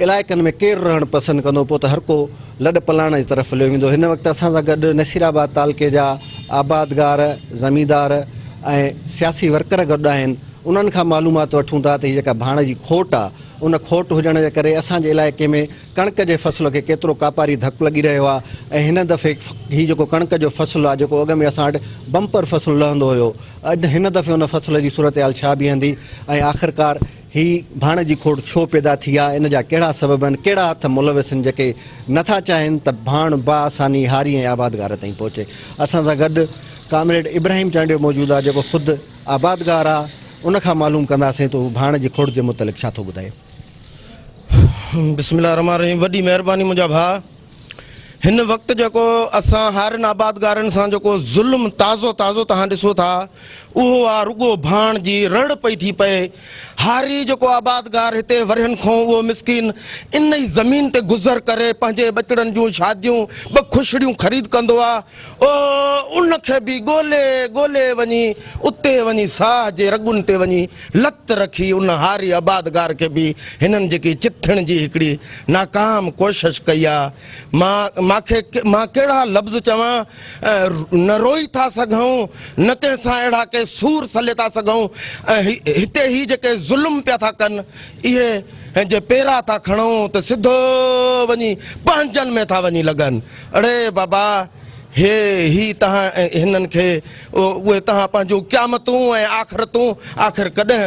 इलाइक़नि में केरु रहणु पसंदि कंदो, पोइ त हर को लॾ पलाण जी तरफ़ हलियो वेंदो। हिन वक़्तु असां सां गॾु नसीराबाद तालुके जा आबादगार, ज़मींदार ऐं सियासी वर्कर गॾु आहिनि। उन्हनि खां मालूमात वठूं था त हीअ जेका भाण जी खोट आहे उन खोट हुजण जे करे असांजे इलाइक़े में कणिक जे फ़सुल खे केतिरो कापारी धकु लॻी रहियो आहे। ऐं हिन दफ़े हीउ जेको कणिक जो फ़सुलु आहे जेको अॻ में असां वटि बम्पर फ़सुलु लहंदो हुयो, अॼु हिन दफ़े उन फ़सुल जी सूरत हाल छा बीहंदी ऐं आख़िरकार ही भाण जी खोट छो पैदा थी आहे, इन जा कहिड़ा सबब आहिनि, कहिड़ा हथ मुलविस आहिनि जेके नथा चाहिनि त भाण बाआसानी हारी ऐं आबादगार ताईं पहुचे। असां सां गॾु कामरेड इब्राहिम चांडियो मौजूदु आहे जेको ख़ुदि आबादगार आहे, उन खां मालूम कंदासीं त हू भाण जी खोट जे मुतलिक़ छा थो ॿुधाए। बिस्मिल्लाह रहमान रहीम। वॾी महिरबानी मुंहिंजा भाउ, हिन वक़्तु जेको असां हारियुनि आबादगारनि सां जेको ज़ुल्म ताज़ो ताज़ो तव्हां ॾिसो था उहो आहे रुॻो भाण जी रड़ पई थी पए। हारी जेको आबादगार हिते वरियनि खां उहो मिसकिन इन ई ज़मीन ते गुज़र करे पंहिंजे ॿचड़नि जूं शादियूं ॿ ख़ुशड़ियूं ख़रीद कंदो आहे, उनखे बि ॻोल्हे ॻोल्हे वञी उते वञी साह जे रॻुनि ते वञी लत रखी उन हारी आबादगार खे बि हिननि जेकी चिथण जी हिकिड़ी नाकाम कोशिशि कई आहे। मां कहिड़ा लफ़्ज़ चवां, न रोई था सघूं न कंहिंसां अहिड़ा के सूर सले था सघूं। हिते ही जेके ज़ुल्म पिया था कनि इहे जे पेरा था खणूं त सिधो वञी पंहिंजनि में था वञी लॻनि। अड़े बाबा ही तव्हां हिननि खे उहे तव्हां पंहिंजूं क़यामतूं ऐं आख़िरतूं आख़िर कॾहिं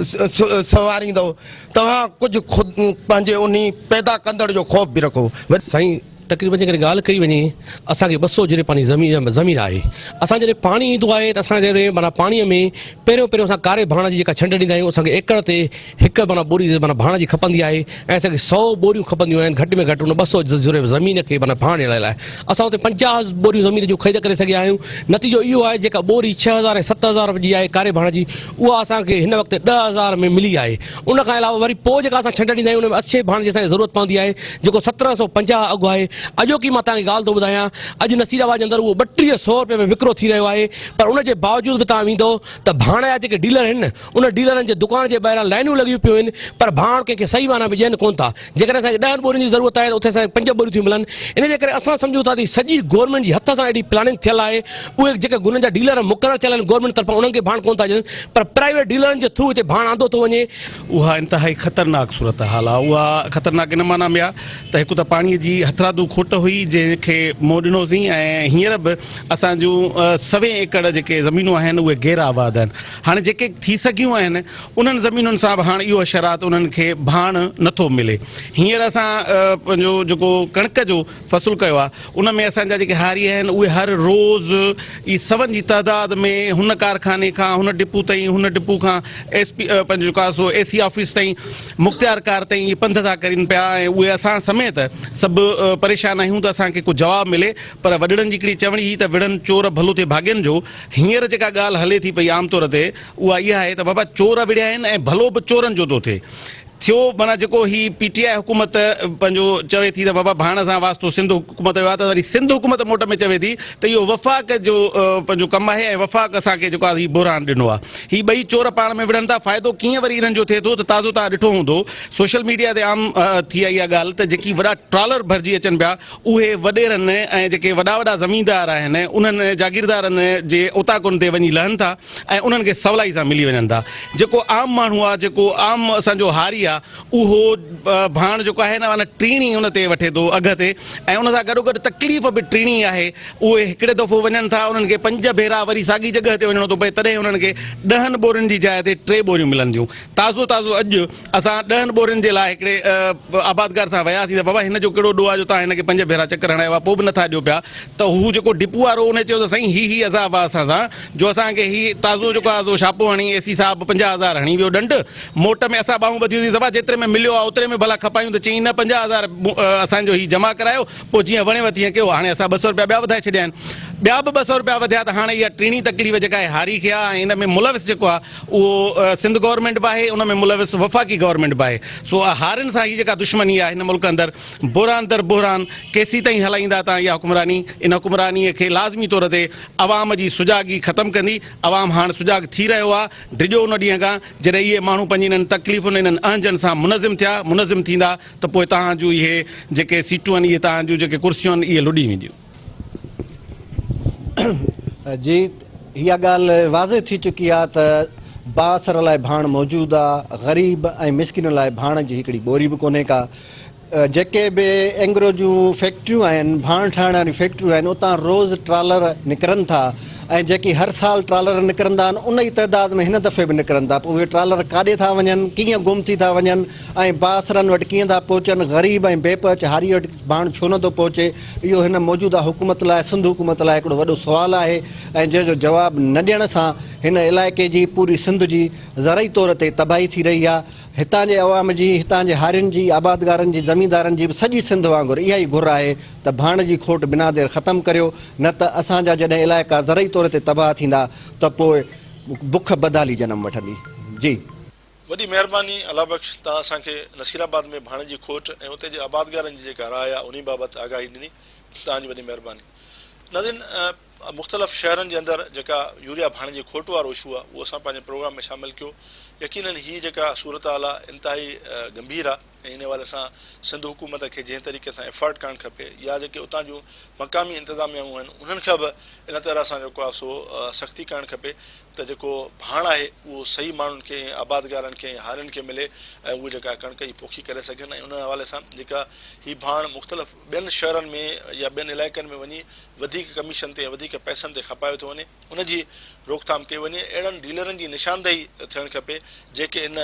संवारींदो। तव्हां कुझु ख़ुदि पंहिंजे उन पैदा कंदड़ जो ख़ौफ़ बि रखो। साईं तक़रीबन जेकॾहिं ॻाल्हि कई वञे असांखे 200 जहिड़े पाणी ज़मीन आहे। असां जॾहिं पाणी ईंदो आहे त असां जॾहिं माना पाणीअ में पहिरियों असां कारे भाण जी जेका छंड ॾींदा आहियूं असांखे एकड़ ते हिकु माना बोरी माना भाण जी खपंदी आहे ऐं असांखे 100 बोरियूं खपंदियूं आहिनि घटि में घटि उन 200 जुड़े ज़मीन खे माना भाण ॾियण लाइ। असां हुते 50 बोरियूं ज़मीन जूं ख़रीद करे सघिया आहियूं। नतीजो इहो आहे जेका बोरी 6000 ऐं 7000 जी आहे कारे भाण जी, उहा असांखे हिन वक़्तु 10000 में मिली आहे। उन खां अलावा वरी पोइ जेका असां छंड ॾींदा आहियूं उन में अच्छे भाण जी असांखे ज़रूरत पवंदी आहे जेको 1750 अघु आहे। अॼोकी मां तव्हांखे ॻाल्हि थो ॿुधायां, अॼु नसीराबाद जे अंदरि उहो 3200 रुपए में विकिरो थी रहियो आहे। पर उनजे बावजूद बि तव्हां वेंदो त भाण जा जेके डीलर आहिनि उन डीलरनि जे दुकान जे ॿाहिरां लाइनूं लॻियूं पियूं आहिनि पर भाण कंहिंखे सही माना में ॾियनि कोन था। जेकॾहिं असांखे 10 बोरियुनि जी ज़रूरत आहे त उते असांखे 5 बोरियूं थियूं मिलनि। इन जे करे असां सम्झूं था त सॼी गवर्नमेंट जी हथ सां एॾी प्लानिंग थियल आहे। उहे जेके गुन जा डीलर मुक़ररु थियल आहिनि गवर्नमेंट तरफ़ां उन्हनि खे भाण कोन था ॾियनि पर प्राइवेट डीलरनि जे थ्रू हिते भाण आंदो थो वञे। उहा इंतिहाई ख़तरनाक सूरत हाल आहे। उहा ख़तरनाक इन माना में आहे त हिकु त पाणीअ जी हथरादू खोट हुई जंहिंखे मोह ॾिनोसीं ऐं हींअर बि असां जूं 100 एकड़ जेके ज़मीनूं आहिनि उहे गैर आबाद आहिनि। हाणे जेके थी सघियूं आहिनि उन्हनि ज़मीनुनि सां बि हाणे इहो अशरात उन्हनि खे भाण नथो मिले। हींअर असां पंहिंजो जेको कणिक जो फ़सुलु कयो आहे उन में असांजा जेके हारी आहिनि उहे हर रोज़ ई 100 जी तइदाद में हुन कारखाने खां हुन डिपू ताईं हुन डिपू खां SP पंहिंजो जेको आहे सो AC ऑफिस ताईं मुख़्तियार कार ताईं इहे पंध था करनि पिया ऐं उहे असां समेत सभु परेशान आहियूं त असांखे कुझु जवाबु मिले। पर वॾड़नि जी हिकिड़ी चवणी हुई त विढ़नि चोर भलो थिए भाॻियुनि जो। हींअर जेका ॻाल्हि हले थी पई आम तौर ते उहा इहा आहे त बाबा चोर विढ़िया आहिनि ऐं भलो बि चोरनि जो थो थिए। थियो माना जेको ही PTI हुकूमत पंहिंजो चवे थी त बाबा भाण सां वास्तो सिंध हुकूमत जो आहे त वरी सिंध हुकूमत मोट में चवे थी त इहो वफ़ाक़ जो पंहिंजो कमु आहे ऐं वफ़ाक़ असांखे जेको आहे हीउ बुरहान ॾिनो आहे। हीअ ॿई चोर पाण में विढ़नि था। फ़ाइदो कीअं वरी इन्हनि जो थिए थो त ताज़ो तव्हां ॾिठो हूंदो सोशल मीडिया ते आम थी आई आहे ॻाल्हि त जेकी वॾा ट्रॉलर भरिजी अचनि पिया उहे वॾेरनि ऐं जेके वॾा वॾा ज़मीनदार आहिनि उन्हनि जागीरदारनि जे उताकुनि ते वञी लहनि था ऐं उन्हनि खे सवलाई सां मिली वञनि था। जेको आम माण्हू आहे जेको आम असांजो हारी आहे उहो भाण जेको आहे न माना टीणी उन ते वठे थो अघ ते ऐं उन सां गॾोगॾु तकलीफ़ बि टीणी आहे। उहे हिकिड़े दफ़ो वञनि था उन्हनि खे 5 भेरा वरी साॻी जॻह ते वञिणो थो पए तॾहिं उन्हनि खे 10 बोरियुनि जी जाइ ते 3 बोरियूं मिलंदियूं। ताज़ो ताज़ो अॼु असां 10 बोरियुनि जे लाइ हिकिड़े आबादगार सां वियासीं त बाबा हिन जो कहिड़ो ॾोह आहे जो तव्हां हिनखे 5 भेरा चकर हणायो आहे पोइ बि नथा ॾियो पिया। त हू जेको डिपू वारो उन चयो त साईं ही अज़ाब आहे असां सां जो असांखे ही ताज़ो जेको आहे छापो हणी AC साहिबु 50,000 हणी वियो ॾंड मोट में असां ॿाहूं ॿधियूं सभा जेतिरे में मिलियो आहे उतरे में भला खपायूं त चई न 50,000 असांजो ही जमा करायो पोइ जीअं वणेव तीअं कयो। हाणे असां 200 रुपया ॿिया वधाए छॾिया आहिनि, ॿिया बि 200 रुपया वधिया त हाणे इहा टीणी तकलीफ़ जेका आहे हारी खे आहे ऐं इन में मुलविस जेको आहे उहो सिंध गवर्नमेंट बि आहे उन में मुलविस वफ़ाक़ी गवर्नमेंट बि आहे। सो हारियुनि सां ही जेका दुश्मनी आहे हिन मुल्क अंदरि बुहरान दर बुहरान केसी ताईं हलाईंदा तव्हां इहा हुकुमरानी। इन हुकुमरानीअ खे लाज़मी तौर ते अवाम जी सुजागी ख़तमु कंदी। अवाम हाणे सुजाग थी रहियो आहे। डिॼो उन ॾींहं खां जॾहिं इहे माण्हू पंहिंजी इन्हनि तकलीफ़ुनि इन्हनि अहंजनि सां मुनज़िम थींदा त पोइ तव्हां जूं इहे जेके सीटूं आहिनि इहे तव्हां जूं जेके कुर्सियूं आहिनि इहे लुॾी वेंदियूं। जी हीअ ॻाल्हि वाज़े थी चुकी आहे त बासर लाइ भाण मौजूदु आहे, ग़रीब ऐं मिसकिन लाइ भाण जी हिकिड़ी ॿोरी बि कोन्हे का। जेके बि एंग्रो जूं फैक्ट्रियूं आहिनि, भाण ठाहिण वारियूं फैक्ट्रियूं आहिनि, उतां रोज़ ट्रालर निकिरनि था ऐं जेकी हर साल ट्रालर निकिरंदा आहिनि उन ई तइदाद में हिन दफ़े बि निकिरनि था। पोइ उहे ट्रालर काॾे था वञनि, कीअं गुम थी था वञनि ऐं बासरनि वटि कीअं था पहुचनि, ग़रीब ऐं बेपच हारी वटि भाण छो नथो पहुचे, इहो हिन मौजूदा हुकूमत लाइ, सिंध हुकूमत लाइ हिकिड़ो वॾो सुवालु आहे ऐं जंहिंजो जवाबु न ॾियण सां हिन इलाइक़े जी, पूरी सिंध जी ज़रई तौर ते तबाही थी रही आहे। हितां जे अवाम जी, हितां जे हारियुनि जी, आबादगारनि जी, ज़मींदारनि जी बि सॼी सिंध वांगुरु इहा ई घुर आहे त भाण जी खोट बिना देरि ख़तमु करियो, न त असांजा जॾहिं इलाइक़ा ज़रई तौर ते तबाह थींदा त पोइ बुख बदाली जनम वठंदी। जी वॾी महिरबानी अला बख़्श, तव्हां असांखे नसीराबाद में भाण जी खोट ऐं उते जे आबादगारनि जी जेका राय आहे उन बाबति आगाही ॾिनी, तव्हांजी वॾी महिरबानी। नाज़रीन, मुख़्तलिफ़ शहरनि जे अंदरि जेका यूरिया भाण जी खोट वारो इशू आहे उहो असां पंहिंजे प्रोग्राम में शामिलु कयो। यकीनन हीअ जेका सूरत हाल आहे इंतिहाई गंभीर आहे ऐं इन हवाले सां सिंध हुकूमत खे जंहिं तरीक़े सां एफर्ट करणु खपे, या जेके उतां जूं मक़ामी इंतिज़ामियाऊं आहिनि उन्हनि खां बि इन तरह सां जेको आहे सो सख़्ती करणु खपे त जेको भाण आहे उहो सही माण्हुनि खे, आबादगारनि खे, हारियुनि खे मिले ऐं उहे जेका कणिक जी पोखी करे सघनि। ऐं उन हवाले सां जेका हीअ भाण मुख़्तलिफ़ ॿियनि शहरनि में या ॿियनि इलाइक़नि में वञी वधीक कमीशन ते, वधीक पैसनि ते खपायो थो वञे, उनजी रोकथाम कई वञे। अहिड़नि डीलरनि जी निशानदेही थियणु खपे जेके इन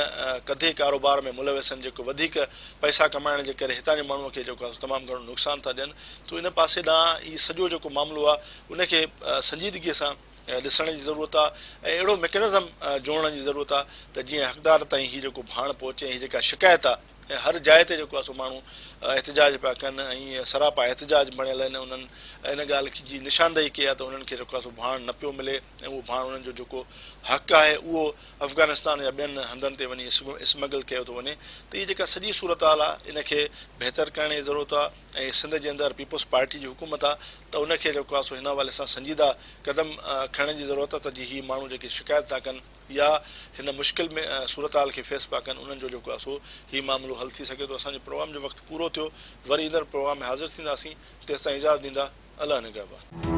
कधे कारोबार में मुलविस आहिनि, जेको वधीक पैसा कमाइण जे करे हितां जे माण्हूअ खे जेको आहे तमामु घणो नुक़सानु था ॾियनि। त इन पासे ॾांहुं हीउ सॼो जेको मामिलो आहे उनखे संजीदगीअ सां ॾिसण जी ज़रूरत आहे ऐं अहिड़ो मैकेनिज़म जोड़ण जी ज़रूरत आहे त जीअं हक़दार ताईं हीअ जेको भाण पहुचे, हीअ जेका शिकायत आहे ऐं हर जाइ ते जेको आहे सो माण्हू एहतिजाज पिया कनि ऐं सरापा एहतिजाज बणियल आहिनि, उन्हनि इन ॻाल्हि जी निशानदेही कई आहे त उन्हनि खे जेको आहे सो भाण न पियो मिले ऐं उहो भाण उन्हनि जो जेको हक़ु आहे उहो अफ़गानिस्तान या ॿियनि हंधनि ते वञी स्मगल कयो थो वञे। त हीअ जेका सॼी सूरत हाल आहे इनखे बहितर करण जी ज़रूरत आहे ऐं सिंध जे अंदरि पीपुल्स पार्टी जी हुकूमत आहे त उनखे जेको आहे सो हिन हवाले सां संजीदा क़दम खणण जी ज़रूरत आहे त जी हीअ माण्हू जेके शिकायत था कनि या हिन मुश्किल में सूरत हाल खे फेस पिया कनि उन्हनि जो जेको आहे सो हीअ मामिलो हल थी सघे थो। असांजे प्रोग्राम जो वक़्तु पूरो थियो, वरी ईंदड़ प्रोग्राम में हाज़िर थींदासीं, तेसिताईं इजाज़त ॾींदा, अलाह निगहबान।